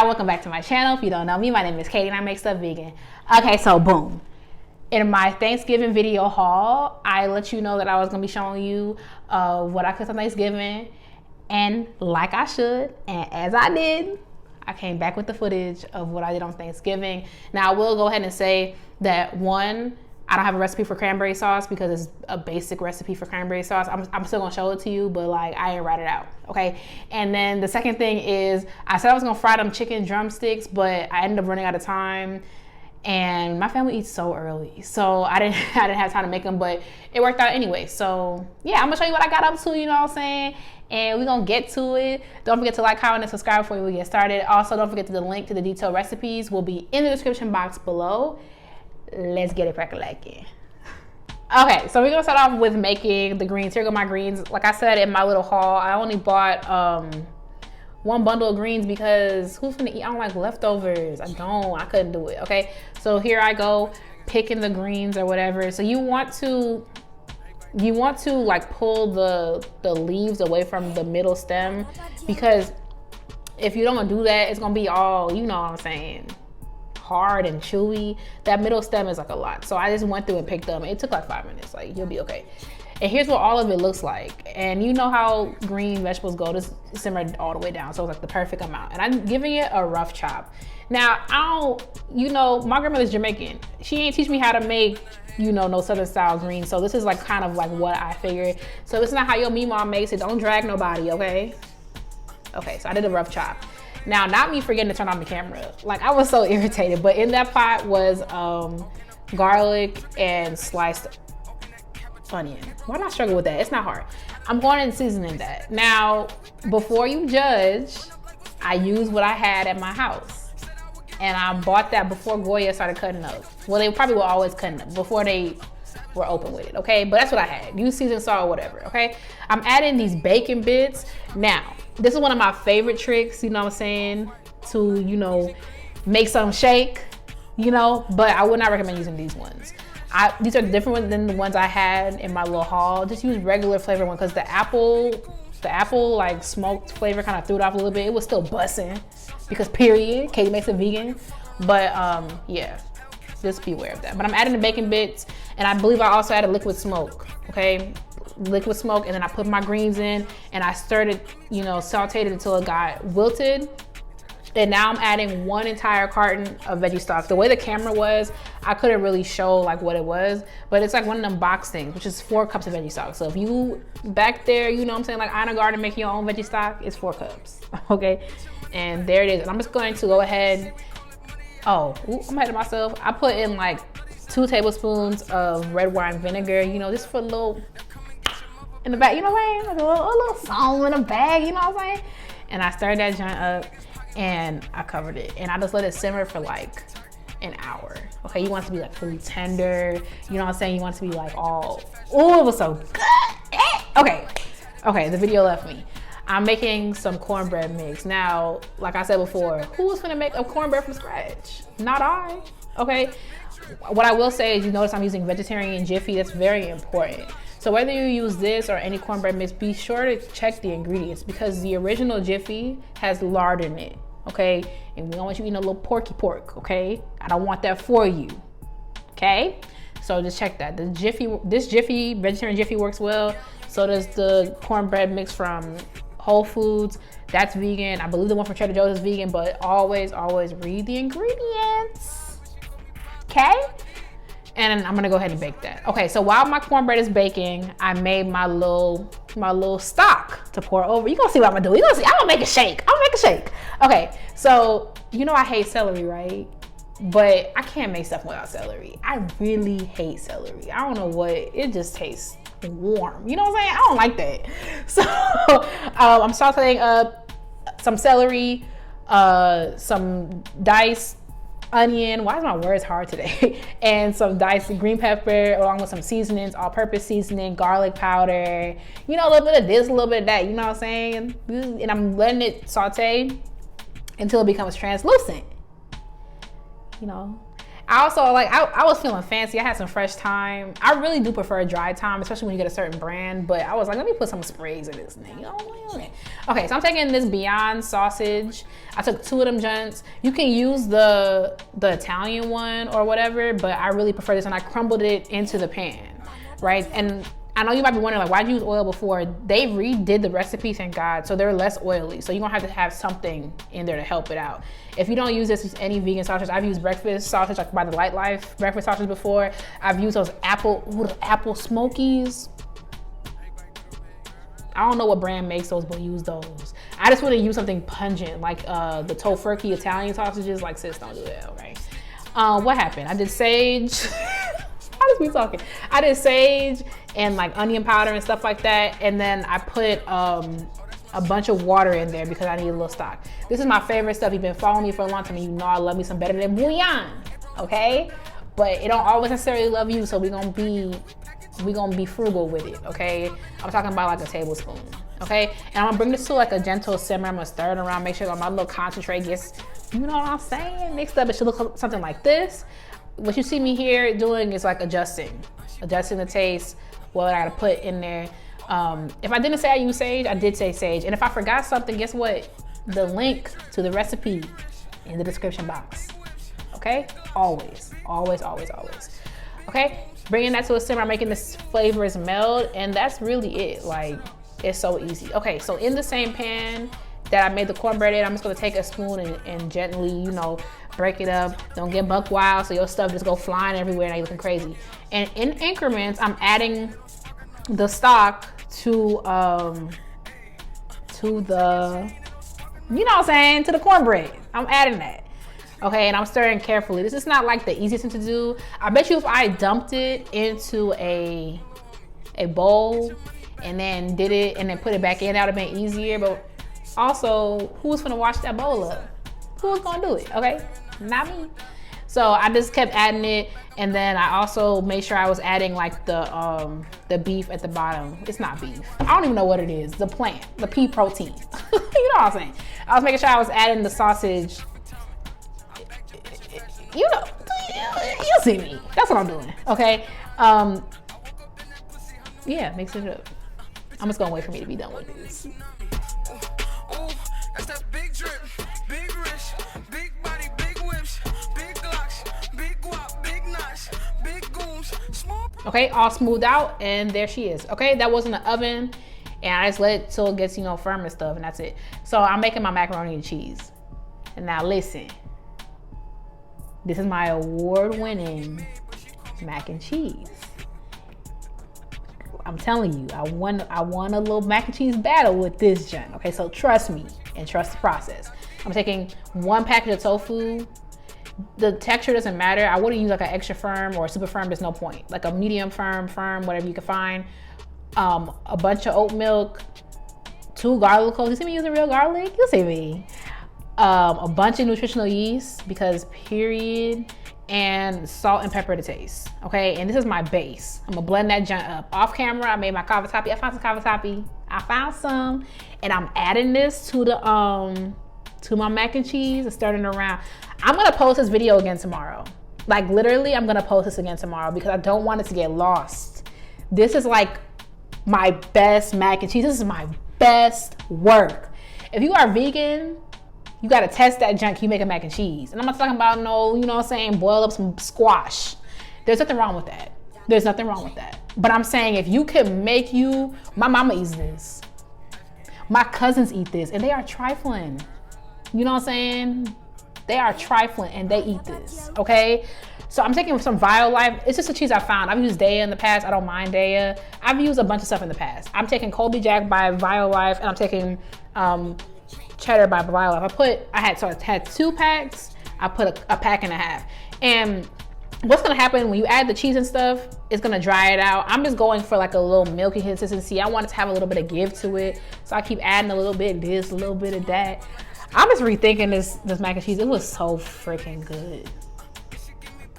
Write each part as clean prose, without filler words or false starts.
y'all, welcome back to my channel. If you don't know me, my name is Katie and I make stuff vegan. Okay, so boom. In my Thanksgiving video haul, I let you know that I was gonna be showing you what I cooked on Thanksgiving. And like I should, and as I did, I came back with the footage of what I did on Thanksgiving. Now I will go ahead and say that one, I don't have a recipe for cranberry sauce because it's a basic recipe for cranberry sauce. I'm still gonna show it to you, but like I ain't write it out, okay? And then the second thing is I said I was gonna fry them chicken drumsticks, but I ended up running out of time. And my family eats so early, so I didn't have time to make them, but it worked out anyway. So yeah, I'm gonna show you what I got up to, you know what I'm saying? And we're gonna get to it. Don't forget to like, comment, and subscribe before we get started. Also, don't forget to the link to the detailed recipes will be in the description box below. Let's get it crack-a-lackin'. Okay, so we're gonna start off with making the greens. Here go my greens. Like I said in my little haul, I only bought one bundle of greens because who's gonna eat? I don't like leftovers. I couldn't do it, okay? So here I go, picking the greens or whatever. So you want to like pull the leaves away from the middle stem, because if you don't do that, it's gonna be all, you know what I'm saying, hard and chewy. That middle stem is like a lot. So I just went through and picked them. It took like 5 minutes, like you'll be okay. And here's what all of it looks like. And you know how green vegetables go, to simmer all the way down. So it's like the perfect amount. And I'm giving it a rough chop. Now, my grandmother's Jamaican. She ain't teach me how to make, no southern style greens. So this is like kind of like what I figured. So this is not how your mom makes it. Don't drag nobody, okay? Okay, so I did a rough chop. Now, not me forgetting to turn on the camera. Like, I was so irritated. But in that pot was garlic and sliced onion. Why not struggle with that? It's not hard. I'm going and seasoning that. Now, before you judge, I used what I had at my house. And I bought that before Goya started cutting up. Well, they probably were always cutting up before they were open with it, okay? But that's what I had. Use seasoned salt or whatever, okay? I'm adding these bacon bits. Now, this is one of my favorite tricks, you know what I'm saying, to, make something shake, but I would not recommend using these ones. These are different ones than the ones I had in my little haul. Just use regular flavor one, because the apple like smoked flavor kind of threw it off a little bit. It was still bussin', because period, Katie makes it vegan. But yeah, just beware of that. But I'm adding the bacon bits, and I believe I also added liquid smoke, okay? Liquid smoke, and then I put my greens in, and I stirred it, sauteed it until it got wilted. And now I'm adding one entire carton of veggie stock. The way the camera was, I couldn't really show like what it was, but it's like one of them box things, which is 4 cups of veggie stock. So if you back there, you know what I'm saying, like Ina Garden making your own veggie stock, it's 4 cups, okay? And there it is. And I'm just going to go ahead, I'm ahead of myself. I put in like 2 tablespoons of red wine vinegar, just for a little, in the bag, you know what I'm saying? Like a little song in a bag, you know what I'm saying? And I stirred that joint up, and I covered it, and I just let it simmer for like an hour. Okay, you want it to be like fully tender, you know what I'm saying? You want it to be like all, oh, it was so good. Okay, the video left me. I'm making some cornbread mix. Now, like I said before, who's gonna make a cornbread from scratch? Not I, okay? What I will say is, you notice I'm using vegetarian Jiffy. That's very important. So whether you use this or any cornbread mix, be sure to check the ingredients, because the original Jiffy has lard in it, okay? And we don't want you eating a little porky pork, okay? I don't want that for you, okay? So just check that. This Jiffy, vegetarian Jiffy, works well. So does the cornbread mix from Whole Foods. That's vegan. I believe the one from Trader Joe's is vegan, but always read the ingredients, okay? And I'm gonna go ahead and bake that. Okay, so while my cornbread is baking, I made my little stock to pour over. You're gonna see what I'm gonna do. You're gonna see, I'm gonna make a shake. Okay, so I hate celery, right? But I can't make stuff without celery. I really hate celery. I don't know what, it just tastes warm. You know what I'm saying? I don't like that. So I'm sauteing up some celery, some diced onion, why is my words hard today? And some diced green pepper, along with some seasonings, all-purpose seasoning, garlic powder, a little bit of this, a little bit of that, you know what I'm saying? And I'm letting it saute until it becomes translucent. I also like, I was feeling fancy. I had some fresh thyme. I really do prefer dry thyme, especially when you get a certain brand. But I was like, let me put some sprays in this thing. Okay, so I'm taking this Beyond sausage. I took 2 of them joints. You can use the Italian one or whatever, but I really prefer this one. I crumbled it into the pan, right? And I know you might be wondering, like, why'd you use oil before? They redid the recipe, thank God, so they're less oily. So you're gonna have to have something in there to help it out. If you don't use this, use any vegan sausage. I've used breakfast sausage, like by the Light Life breakfast sausage before. I've used those apple smokies. I don't know what brand makes those, but use those. I just want to use something pungent, like the Tofurkey Italian sausages. Like, sis, don't do that, okay? What happened? I did sage. How does we talking? I did sage and like onion powder and stuff like that, and then I put a bunch of water in there because I need a little stock. This is my favorite stuff. You've been following me for a long time, and you know I love me some better than bouillon, okay? But it don't always necessarily love you, so we gonna be frugal with it, okay? I'm talking about like a tablespoon, okay? And I'm gonna bring this to like a gentle simmer. I'm gonna stir it around, make sure that my little concentrate gets, you know what I'm saying, mixed up. It should look something like this. What you see me here doing is like adjusting the taste, what I gotta put in there. If I didn't say I use sage, I did say sage. And if I forgot something, guess what? The link to the recipe in the description box, okay? Always. Okay, bringing that to a simmer, making the flavors meld, and that's really it. Like, it's so easy. Okay, so in the same pan that I made the cornbread in, I'm just gonna take a spoon and gently, you know, break it up. Don't get buck wild, so your stuff just go flying everywhere and you're looking crazy. And in increments, I'm adding the stock to the, you know what I'm saying, to the cornbread. I'm adding that. Okay, and I'm stirring carefully. This is not like the easiest thing to do. I bet you if I dumped it into a bowl and then did it and then put it back in, that would have been easier. But also, who's gonna wash that bowl up? Who's gonna do it? Okay, not me. So I just kept adding it, and then I also made sure I was adding like the beef at the bottom. It's not beef. I don't even know what it is. The plant, the pea protein. You know what I'm saying? I was making sure I was adding the sausage. You know, you'll see me. That's what I'm doing. Okay. Yeah, mix it up. I'm just gonna wait for me to be done with this. Okay, all smoothed out, and there she is. Okay, that was in the oven, and I just let it till it gets, you know, firm and stuff, and that's it. So I'm making my macaroni and cheese. And now listen, this is my award-winning mac and cheese. I'm telling you, I won a little mac and cheese battle with this junk. Okay, so trust me and trust the process. I'm taking 1 package of tofu. The texture doesn't matter. I wouldn't use like an extra firm or super firm. There's no point. Like a medium firm, whatever you can find. A bunch of oat milk, 2 garlic cloves. You see me using real garlic? You'll see me. A bunch of nutritional yeast, because period, and salt and pepper to taste. Okay, and this is my base. I'm gonna blend that junk up. Off camera, I made my cavatappi. I found some cavatappi. And I'm adding this to the to my mac and cheese and stirring it around. I'm gonna post this video again tomorrow. Like literally, I'm gonna post this again tomorrow because I don't want it to get lost. This is like my best mac and cheese. This is my best work. If you are vegan, you gotta test that junk. You make a mac and cheese. And I'm not talking about no, you know what I'm saying, boil up some squash. There's nothing wrong with that. There's nothing wrong with that. But I'm saying if you can make my mama eats this. My cousins eat this and they are trifling. You know what I'm saying? They are trifling and they eat this, okay? So I'm taking some Life. It's just a cheese I found. I've used Daya in the past. I don't mind Daya. I've used a bunch of stuff in the past. I'm taking Colby Jack by Life, and I'm taking cheddar by Life. I had 2 packs. I put a pack and a half. And what's gonna happen when you add the cheese and stuff, it's gonna dry it out. I'm just going for like a little milky consistency. I want it to have a little bit of give to it. So I keep adding a little bit of this, a little bit of that. I'm just rethinking this mac and cheese. It was so freaking good.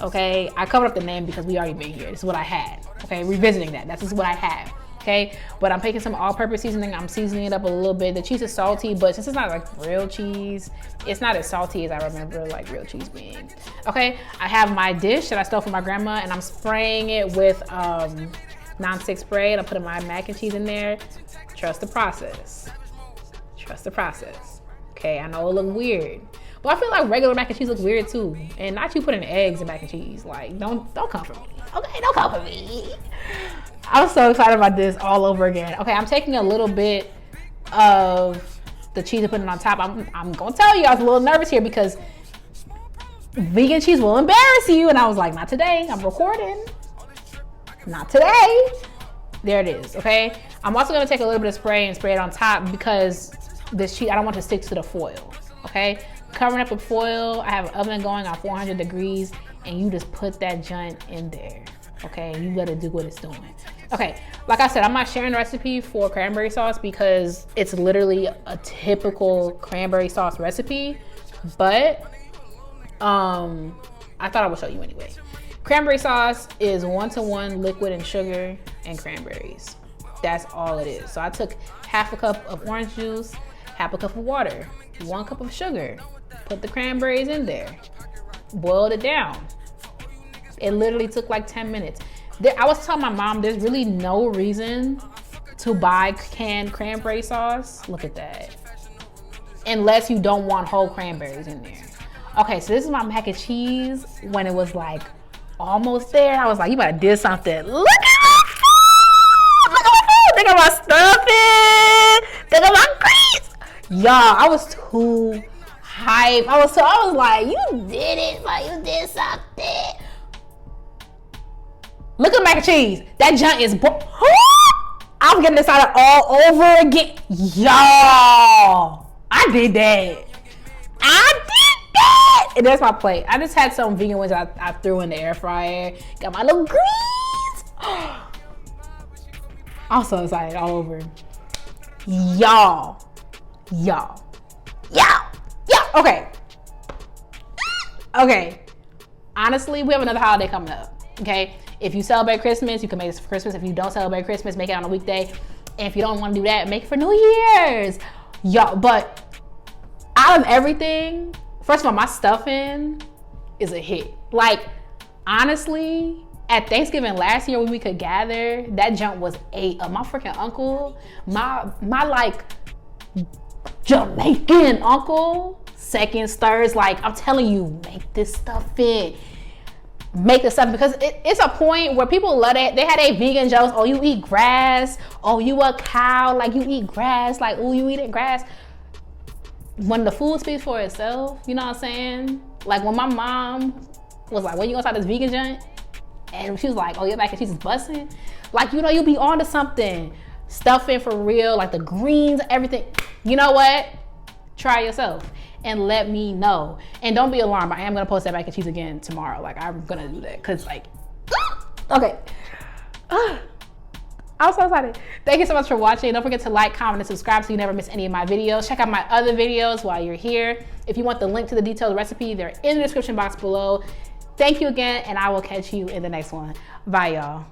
Okay, I covered up the name because we already been here. This is what I had. Okay, revisiting that. That's just what I had. okay? But I'm taking some all-purpose seasoning. I'm seasoning it up a little bit. The cheese is salty, but since it's not like real cheese, it's not as salty as I remember like real cheese being. Okay, I have my dish that I stole from my grandma, and I'm spraying it with non-stick spray, and I'm putting my mac and cheese in there. Trust the process. Trust the process. Okay, I know it look weird, but I feel like regular mac and cheese looks weird too. And not you putting eggs in mac and cheese. Like, don't come for me. Okay, don't come for me. I'm so excited about this all over again. Okay, I'm taking a little bit of the cheese and putting it on top. I'm gonna tell you, I was a little nervous here because vegan cheese will embarrass you. And I was like, not today, I'm recording. Not today. There it is, okay? I'm also gonna take a little bit of spray and spray it on top because this cheese, I don't want to stick to the foil, okay? Covering up with foil, I have an oven going on 400 degrees, and you just put that junk in there, okay? You gotta do what it's doing. Okay, like I said, I'm not sharing the recipe for cranberry sauce because it's literally a typical cranberry sauce recipe, but I thought I would show you anyway. Cranberry sauce is 1-to-1 liquid and sugar and cranberries. That's all it is. So I took half a cup of orange juice, half a cup of water, 1 cup of sugar, put the cranberries in there, boiled it down. It literally took like 10 minutes. I was telling my mom there's really no reason to buy canned cranberry sauce. Look at that. Unless you don't want whole cranberries in there. Okay, so this is my mac and cheese when it was like almost there. I was like, you better do something. Look at my food! Look at my food! Look at my stuffing! Look at my grease! Y'all, I was too hype. I was like, you did it. Like, you did something. Look at mac and cheese. That junk is I'm getting this out all over again. Y'all, I did that. And there's my plate. I just had some vegan ones I threw in the air fryer. Got my little greens. I'm so excited all over. Y'all. Okay. Honestly, we have another holiday coming up. Okay. If you celebrate Christmas, you can make this for Christmas. If you don't celebrate Christmas, make it on a weekday. And if you don't want to do that, make it for New Year's. Y'all, but out of everything, first of all, my stuffing is a hit. Like, honestly, at Thanksgiving last year when we could gather, that junk was my freaking uncle, my like Jamaican uncle, second stirs, like, I'm telling you, make this stuff fit. Make this stuff, because it's a point where people love it. They had a vegan jokes. Oh, you eat grass. Oh, you a cow. Like, you eat grass. Like, oh, you eating grass. When the food speaks for itself, you know what I'm saying? Like, when my mom was like, when you gonna start this vegan junk? And she was like, oh, your mac and cheese is busting. Like, you know, you be on to something. Stuffing for real, like the greens, everything. You know what? Try yourself and let me know. And don't be alarmed. I am gonna post that mac and cheese again tomorrow. Like, I'm gonna do that, cause like, okay. I'm so excited. Thank you so much for watching. Don't forget to like, comment, and subscribe so you never miss any of my videos. Check out my other videos while you're here. If you want the link to the detailed recipe, they're in the description box below. Thank you again, and I will catch you in the next one. Bye, y'all.